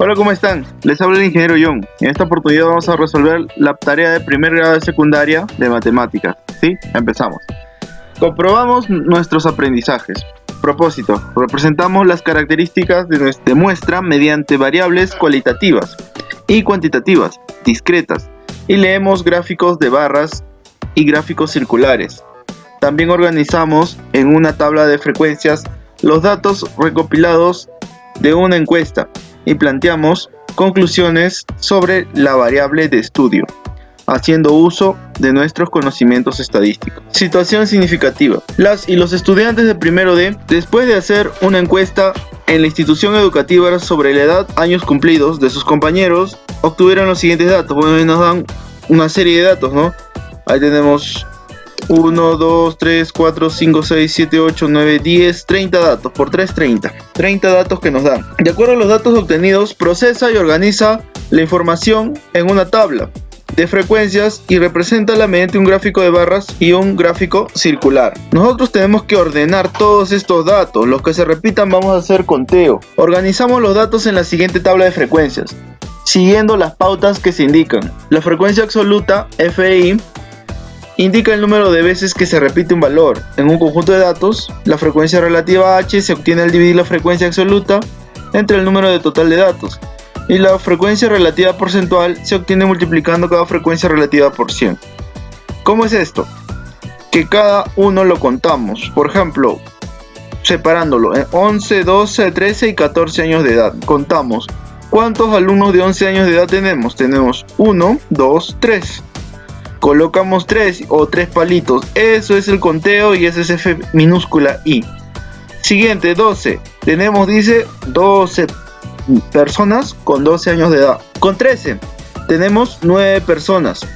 Hola, ¿cómo están? Les habla el ingeniero John. En esta oportunidad vamos a resolver la tarea de primer grado de secundaria de matemáticas. ¿Sí? Empezamos. Comprobamos nuestros aprendizajes. Propósito: representamos las características de nuestra muestra mediante variables cualitativas y cuantitativas discretas, y leemos gráficos de barras y gráficos circulares. También organizamos en una tabla de frecuencias los datos recopilados de una encuesta y planteamos conclusiones sobre la variable de estudio, haciendo uso de nuestros conocimientos estadísticos. Situación significativa. Las y los estudiantes de primero D, después de hacer una encuesta en la institución educativa sobre la edad, años cumplidos de sus compañeros, obtuvieron los siguientes datos. Bueno, nos dan una serie de datos, ¿no? Ahí tenemos 1, 2, 3, 4, 5, 6, 7, 8, 9, 10, 30 datos, por 3, 30. 30 datos que nos dan. De acuerdo a los datos obtenidos, procesa y organiza la información en una tabla de frecuencias y represéntala mediante un gráfico de barras y un gráfico circular. Nosotros tenemos que ordenar todos estos datos. Los que se repitan vamos a hacer conteo. Organizamos los datos en la siguiente tabla de frecuencias, siguiendo las pautas que se indican. La frecuencia absoluta, FI, indica el número de veces que se repite un valor en un conjunto de datos. La frecuencia relativa H se obtiene al dividir la frecuencia absoluta entre el número de total de datos. Y la frecuencia relativa porcentual se obtiene multiplicando cada frecuencia relativa por 100. ¿Cómo es esto? Que cada uno lo contamos. Por ejemplo, separándolo en 11, 12, 13 y 14 años de edad. Contamos. ¿Cuántos alumnos de 11 años de edad tenemos? Tenemos 1, 2, 3. Colocamos 3 o 3 palitos. Eso es el conteo y ese es F minúscula I. Siguiente, 12. Tenemos, dice, 12 personas con 12 años de edad. Con 13 tenemos 9 personas.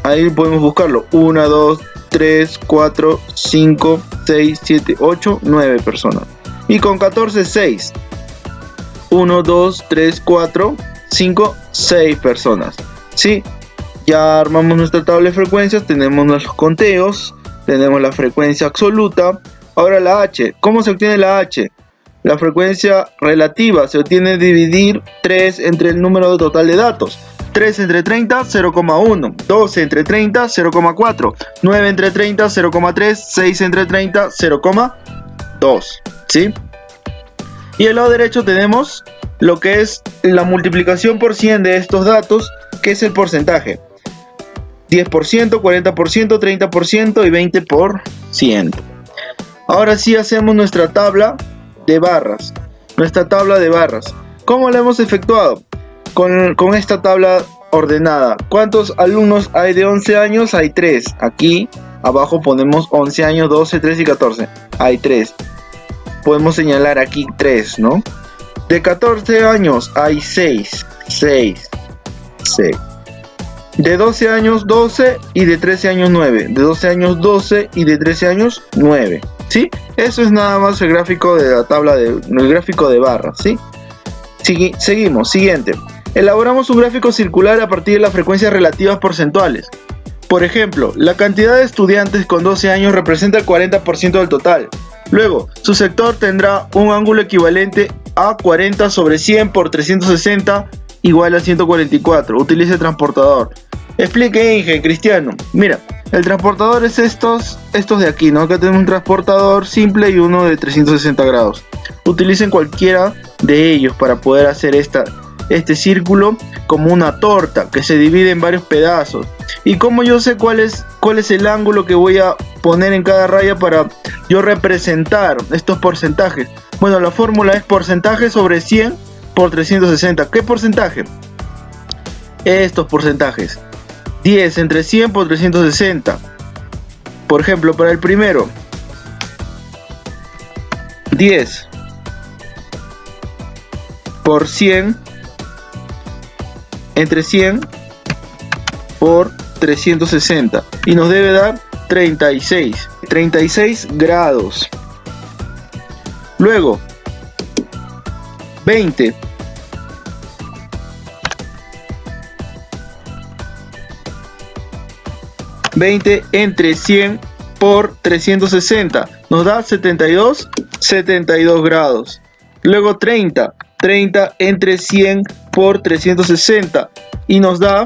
Ahí podemos buscarlo. 1, 2, 3, 4, 5, 6, 7, 8, 9 personas. Y con 14, 6. 1, 2, 3, 4, 5, 6 personas. ¿Sí? Ya armamos nuestra tabla de frecuencias, tenemos nuestros conteos, tenemos la frecuencia absoluta. Ahora la H. ¿Cómo se obtiene la H? La frecuencia relativa se obtiene dividir 3 entre el número total de datos. 3 entre 30, 0,1. 12 entre 30, 0,4. 9 entre 30, 0,3. 6 entre 30, 0,2. ¿Sí? Y al lado derecho tenemos lo que es la multiplicación por 100 de estos datos, que es el porcentaje. 10%, 40%, 30% y 20%. Ahora sí hacemos nuestra tabla de barras. ¿Cómo la hemos efectuado? Con esta tabla ordenada. ¿Cuántos alumnos hay de 11 años? Hay 3. Aquí abajo ponemos 11 años, 12, 13 y 14. Hay 3. Podemos señalar aquí 3, ¿no? De 14 años hay 6. De 12 años 12 y de 13 años 9. De 12 años 12 y de 13 años 9. ¿Sí? Eso es nada más el gráfico de la tabla el gráfico de barras, ¿sí? Seguimos, siguiente. Elaboramos un gráfico circular a partir de las frecuencias relativas porcentuales. Por ejemplo, la cantidad de estudiantes con 12 años representa el 40% del total. Luego, su sector tendrá un ángulo equivalente a 40 sobre 100 por 360 igual a 144. Utilice el transportador. Explique, Inge, Cristiano. Mira, el transportador es estos de aquí, ¿no? Acá tenemos un transportador simple y uno de 360 grados. Utilicen cualquiera de ellos para poder hacer este círculo como una torta que se divide en varios pedazos. ¿Y cómo yo sé cuál es el ángulo que voy a poner en cada raya para yo representar estos porcentajes? Bueno, la fórmula es porcentaje sobre 100 por 360. ¿Qué porcentaje? Estos porcentajes. 10 entre 100 por 360. Por ejemplo, para el primero, 10 por 100 entre 100 por 360. Y nos debe dar 36. 36 grados. Luego, 20 entre 100 por 360 nos da 72 grados. Luego 30 30 entre 100 por 360 y nos da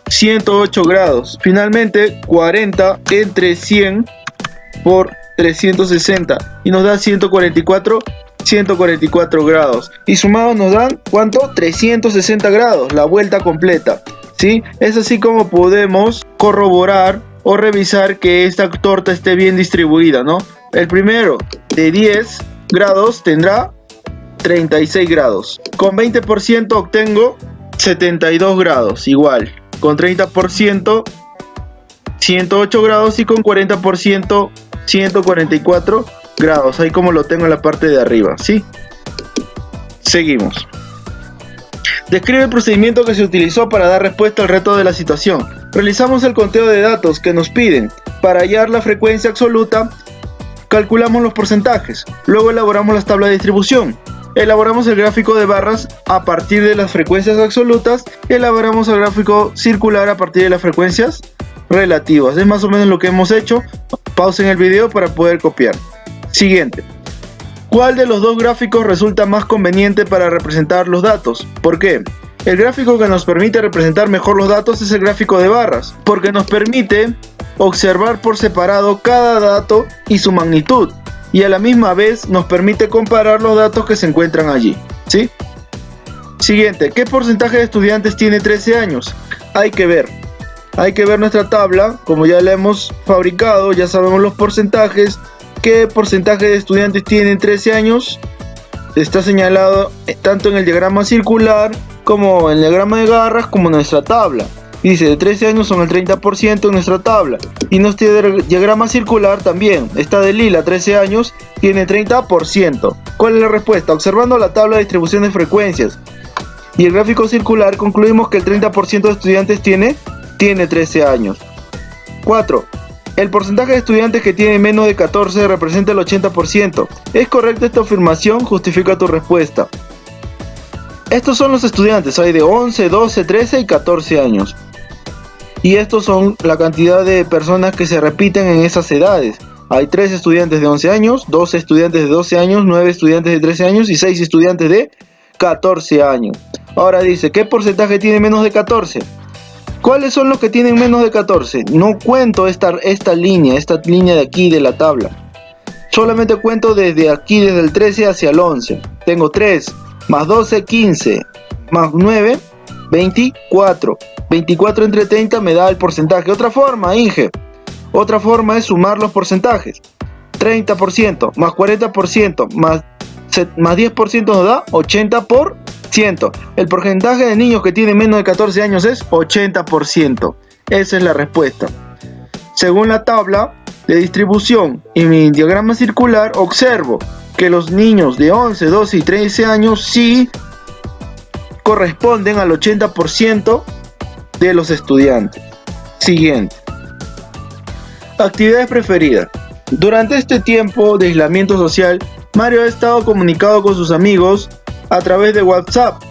108 grados. Finalmente 40 entre 100 por 360 y nos da 144 grados. Y sumados nos dan ¿cuánto? 360 grados, la vuelta completa. ¿Sí? Es así como podemos corroborar o revisar que esta torta esté bien distribuida, ¿no? El primero de 10 grados tendrá 36 grados. Con 20% obtengo 72 grados, igual. Con 30% 108 grados y con 40% 144 grados. Ahí como lo tengo en la parte de arriba, ¿sí? Seguimos. Describe el procedimiento que se utilizó para dar respuesta al reto de la situación. Realizamos el conteo de datos que nos piden. Para hallar la frecuencia absoluta, calculamos los porcentajes. Luego elaboramos las tablas de distribución. Elaboramos el gráfico de barras a partir de las frecuencias absolutas. Elaboramos el gráfico circular a partir de las frecuencias relativas. Es más o menos lo que hemos hecho. Pausen el video para poder copiar. Siguiente. ¿Cuál de los dos gráficos resulta más conveniente para representar los datos? ¿Por qué? El gráfico que nos permite representar mejor los datos es el gráfico de barras, porque nos permite observar por separado cada dato y su magnitud, y a la misma vez nos permite comparar los datos que se encuentran allí, ¿sí? Siguiente, ¿qué porcentaje de estudiantes tiene 13 años? Hay que ver nuestra tabla, como ya la hemos fabricado, ya sabemos los porcentajes. ¿Qué porcentaje de estudiantes tienen 13 años? Está señalado tanto en el diagrama circular como en el diagrama de garras como en nuestra tabla. Dice de 13 años son el 30% en nuestra tabla. Y nuestro diagrama circular también está de lila, 13 años, tiene 30%. ¿Cuál es la respuesta? Observando la tabla de distribución de frecuencias y el gráfico circular concluimos que el 30% de estudiantes tiene 13 años. 4. El porcentaje de estudiantes que tienen menos de 14 representa el 80%. ¿Es correcta esta afirmación? Justifica tu respuesta. Estos son los estudiantes, hay de 11, 12, 13 y 14 años. Y estos son la cantidad de personas que se repiten en esas edades. Hay 3 estudiantes de 11 años, 12 estudiantes de 12 años, 9 estudiantes de 13 años y 6 estudiantes de 14 años. Ahora dice, ¿qué porcentaje tiene menos de 14? ¿Cuáles son los que tienen menos de 14? No cuento esta línea de aquí de la tabla. Solamente cuento desde aquí, desde el 13 hacia el 11. Tengo 3, más 12, 15, más 9, 24. 24 entre 30 me da el porcentaje. Otra forma, Inge. Otra forma es sumar los porcentajes. 30%, más 40%, más 10% nos da 80%. El porcentaje de niños que tienen menos de 14 años es 80%. Esa es la respuesta. Según la tabla de distribución y mi diagrama circular, observo que los niños de 11, 12 y 13 años sí corresponden al 80% de los estudiantes. Siguiente. Actividades preferidas. Durante este tiempo de aislamiento social, Mario ha estado comunicado con sus amigos a través de WhatsApp.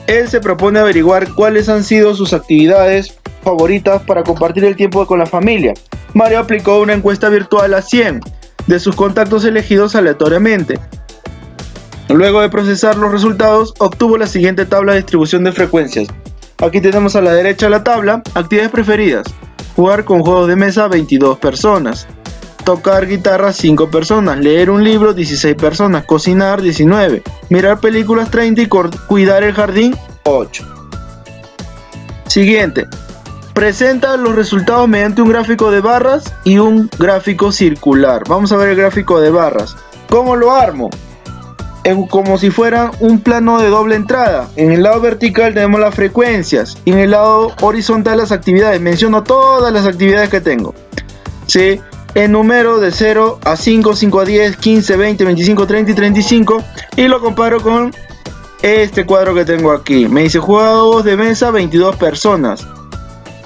Él se propone averiguar cuáles han sido sus actividades favoritas para compartir el tiempo con la familia. Mario aplicó una encuesta virtual a 100 de sus contactos elegidos aleatoriamente. Luego de procesar los resultados, obtuvo la siguiente tabla de distribución de frecuencias. Aquí tenemos a la derecha la tabla, actividades preferidas. Jugar con juegos de mesa, 22 personas. Tocar guitarra, 5 personas. Leer un libro, 16 personas. Cocinar, 19. Mirar películas, 30 y cuidar el jardín, 8. Siguiente. Presenta los resultados mediante un gráfico de barras y un gráfico circular. Vamos a ver el gráfico de barras. ¿Cómo lo armo? Como si fuera un plano de doble entrada. En el lado vertical tenemos las frecuencias y en el lado horizontal las actividades. Menciono todas las actividades que tengo. ¿Sí? En número de 0 a 5, 5 a 10, 15, 20, 25, 30 y 35. Y lo comparo con este cuadro que tengo aquí. Me dice juegos de mesa, 22 personas.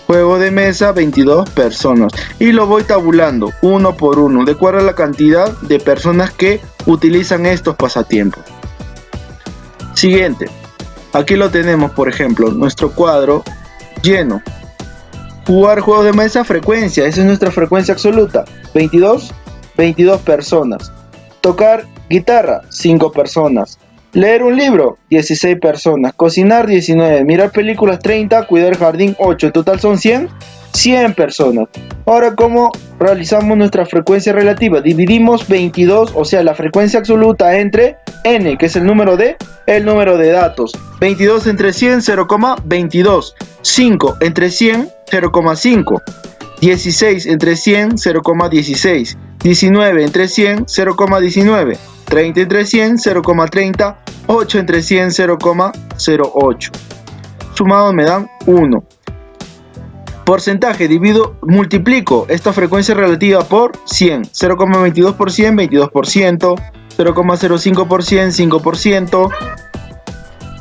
Juego de mesa, 22 personas. Y lo voy tabulando uno por uno, de acuerdo a la cantidad de personas que utilizan estos pasatiempos. Siguiente. Aquí lo tenemos, por ejemplo, nuestro cuadro lleno. Jugar juegos de mesa, frecuencia. Esa es nuestra frecuencia absoluta. 22 personas. Tocar guitarra, 5 personas. Leer un libro, 16 personas. Cocinar, 19. Mirar películas, 30. Cuidar el jardín, 8. En total son 100 personas. Ahora, ¿cómo realizamos nuestra frecuencia relativa? Dividimos 22, o sea, la frecuencia absoluta entre n, que es el número de datos. 22 entre 100, 0,22. 5 entre 100, 0,5. 16 entre 100, 0,16. 19 entre 100, 0,19. 30 entre 100, 0,30. 8 entre 100, 0,08. Sumados me dan 1. Porcentaje, multiplico esta frecuencia relativa por 100. 0,22 por 100, 22%. 0,05 por 5%.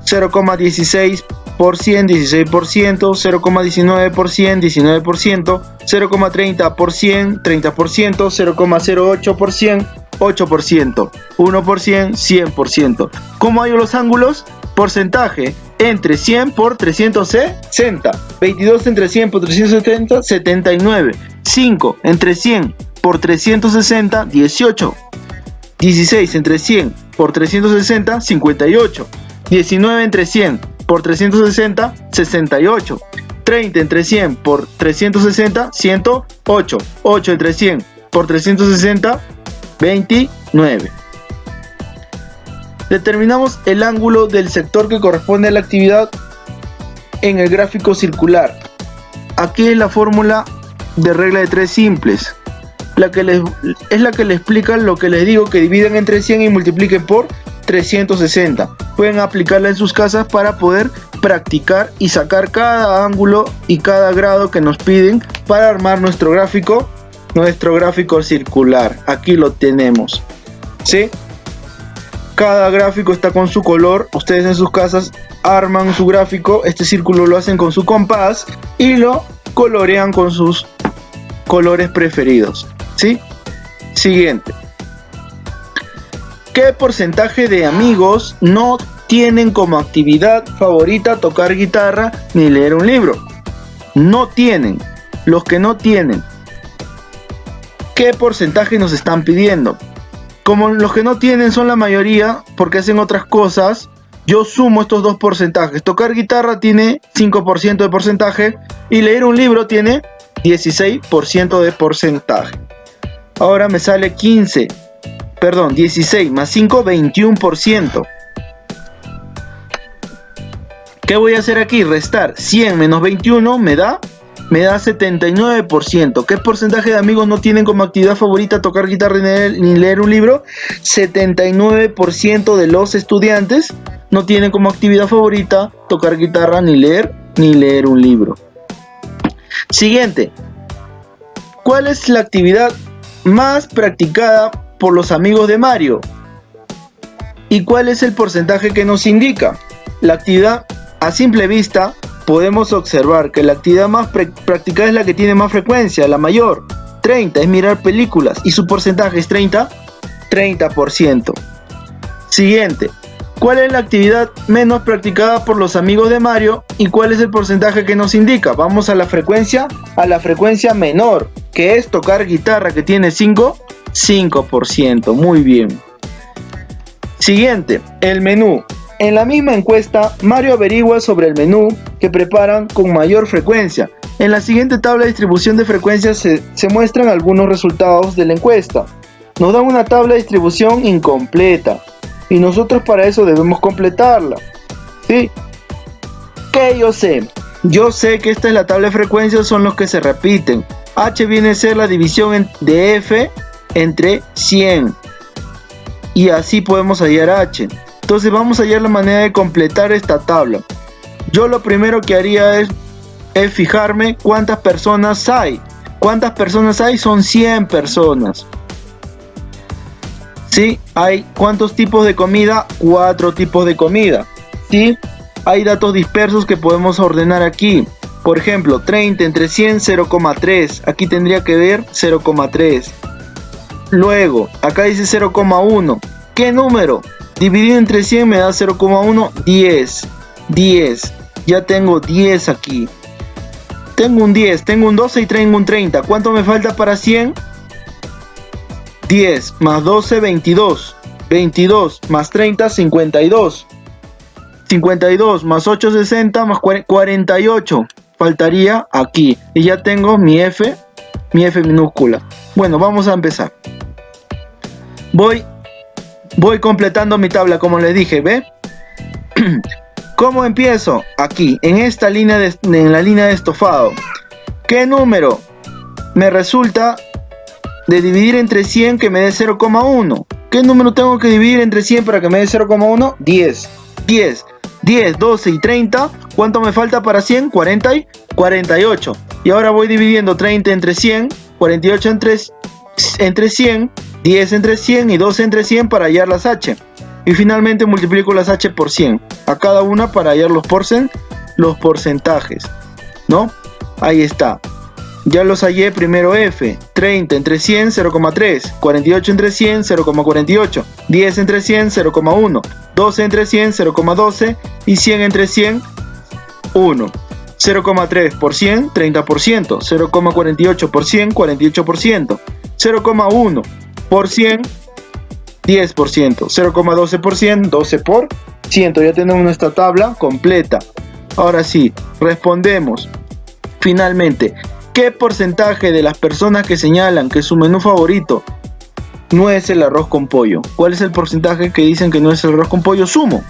0,16 por 100, 16%. 0,19 por 100, 19%. 0,30 por 100, 30%. 0,08 por 100, 8%. 1 por 100, 100%. ¿Cómo hallo los ángulos? Porcentaje entre 100 por 360. 22 entre 100 por 370, 79. 5 entre 100 por 360, 18. 16 entre 100 por 360, 58. 19 entre 100 por 360, 68. 30 entre 100 por 360, 108. 8 entre 100 por 360, 29. Determinamos el ángulo del sector que corresponde a la actividad en el gráfico circular. Aquí es la fórmula de regla de 3 simples. Es la que le explica lo que les digo, que dividen entre 100 y multipliquen por 360. Pueden aplicarla en sus casas para poder practicar y sacar cada ángulo y cada grado que nos piden para armar nuestro gráfico circular. Aquí lo tenemos, ¿sí? Cada gráfico está con su color. Ustedes en sus casas arman su gráfico. Este círculo lo hacen con su compás y lo colorean con sus colores preferidos, ¿sí? Siguiente. ¿Qué porcentaje de amigos no tienen como actividad favorita tocar guitarra ni leer un libro? No tienen. Los que no tienen. ¿Qué porcentaje nos están pidiendo? Como los que no tienen son la mayoría porque hacen otras cosas, yo sumo estos dos porcentajes. Tocar guitarra tiene 5% de porcentaje y leer un libro tiene 16% de porcentaje. Ahora me sale 16 más 5, 21%. ¿Qué voy a hacer aquí? Restar 100 menos 21 me da 79%. ¿Qué porcentaje de amigos no tienen como actividad favorita tocar guitarra ni leer un libro? 79% de los estudiantes no tienen como actividad favorita tocar guitarra ni leer un libro. Siguiente. ¿Cuál es la actividad más practicada por los amigos de Mario? ¿Y cuál es el porcentaje que nos indica? La actividad, a simple vista, podemos observar que la actividad más practicada es la que tiene más frecuencia, la mayor. 30 es mirar películas y su porcentaje es 30%. Siguiente. ¿Cuál es la actividad menos practicada por los amigos de Mario y cuál es el porcentaje que nos indica? Vamos a la frecuencia menor, que es tocar guitarra, que tiene 5%. Muy bien. Siguiente, el menú. En la misma encuesta, Mario averigua sobre el menú que preparan con mayor frecuencia. En la siguiente tabla de distribución de frecuencias se muestran algunos resultados de la encuesta. Nos dan una tabla de distribución incompleta y nosotros para eso debemos completarla, ¿sí? ¿Qué yo sé? Yo sé que esta es la tabla de frecuencias, son los que se repiten. H viene a ser la división de F entre 100 y así podemos hallar H. Entonces vamos a hallar la manera de completar esta tabla. Yo lo primero que haría es fijarme cuántas personas hay. ¿Cuántas personas hay? Son 100 personas. ¿Sí? Hay ¿cuántos tipos de comida? 4 tipos de comida. ¿Sí? Hay datos dispersos que podemos ordenar aquí. Por ejemplo, 30 entre 100, 0,3. Aquí tendría que ver 0,3. Luego, acá dice 0,1. ¿Qué número? Dividido entre 100 me da 0,1, 10. 10. Ya tengo 10 aquí. Tengo un 10, tengo un 12 y tengo un 30. ¿Cuánto me falta para 100? 10 más 12, 22. 22 más 30, 52. 52 más 8, 60 más 48. Faltaría aquí. Y ya tengo mi F minúscula. Bueno, vamos a empezar. Voy completando mi tabla como les dije, ¿ve? ¿Cómo empiezo? Aquí, en esta línea en la línea de estofado. ¿Qué número me resulta de dividir entre 100 que me dé 0,1? ¿Qué número tengo que dividir entre 100 para que me dé 0,1? 10. 10, 12 y 30. ¿Cuánto me falta para 100? 40 y 48. Y ahora voy dividiendo 30 entre 100, 48 entre 100, 10 entre 100 y 12 entre 100 para hallar las H. Y finalmente multiplico las H por 100. A cada una para hallar los porcentajes. ¿No? Ahí está. Ya los hallé. Primero F. 30 entre 100, 0,3. 48 entre 100, 0,48. 10 entre 100, 0,1. 12 entre 100, 0,12. Y 100 entre 100, 1. 0,3 por 100, 30%. 0,48 por 100, 48%. 0,1 por 100, 10%. 0,12 por 100, 12%. Ya tenemos nuestra tabla completa. Ahora sí, respondemos. Finalmente, ¿qué porcentaje de las personas que señalan que su menú favorito no es el arroz con pollo? ¿Cuál es el porcentaje que dicen que no es el arroz con pollo? Sumo.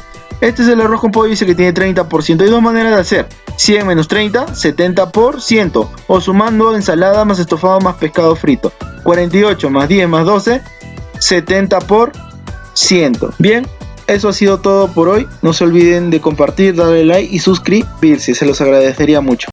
Este es el arroz con pollo, dice que tiene 30%. Hay dos maneras de hacer. 100 menos 30, 70%. O sumando ensalada más estofado más pescado frito. 48 más 10 más 12, 70%. Bien, eso ha sido todo por hoy. No se olviden de compartir, darle like y suscribirse. Se los agradecería mucho.